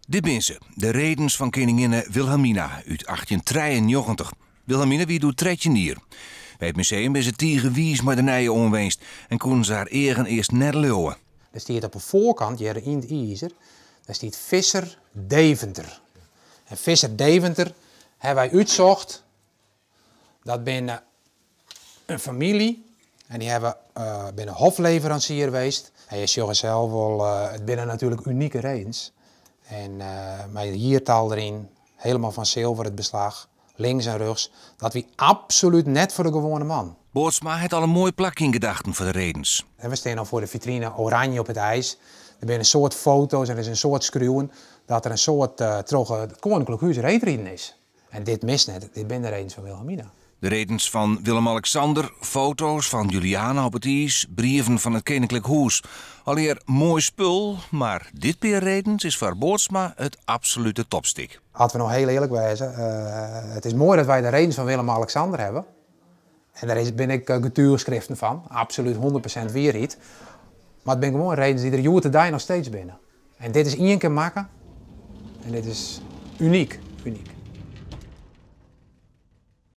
Dit zijn ze, de redens van koningin Wilhelmina uit 1893. Wilhelmina wie doet tredje hier. Bij het museum is het tierenwies maar de nijen onweenst en konden ze haar eigen eerst net leeuwen. Er staat op de voorkant, hier in het ijzer, daar staat Visser Deventer. En Visser Deventer hebben wij uitgezocht. Dat binnen een familie en die hebben binnen hofleverancier geweest. En je zegt zelf wel, het binnen natuurlijk unieke redens. En met hiertaal erin, helemaal van zilver het beslag, links en rechts. Dat wie absoluut net voor de gewone man. Boortsma heeft al een mooi plakje in gedachten voor de redens. En we staan al voor de vitrine oranje op het ijs. Er zijn een soort foto's en er is een soort schreeuwen dat er een soort terug het Koninklijk Huis reetreden is. En dit mist net, dit zijn de redens van Wilhelmina. De redens van Willem-Alexander, foto's van Juliana op het ijs, brieven van het Koninklijk Huis. Alweer mooi spul, maar dit paar redens is voor Boortsma het absolute topstik. Laten we nou heel eerlijk wezen, het is mooi dat wij de redens van Willem-Alexander hebben. En daar ben ik getuigschriften van, absoluut 100% weerhiet. Maar het zijn gewoon redens die er joer te die nog steeds binnen. En dit is één keer maken en dit is uniek.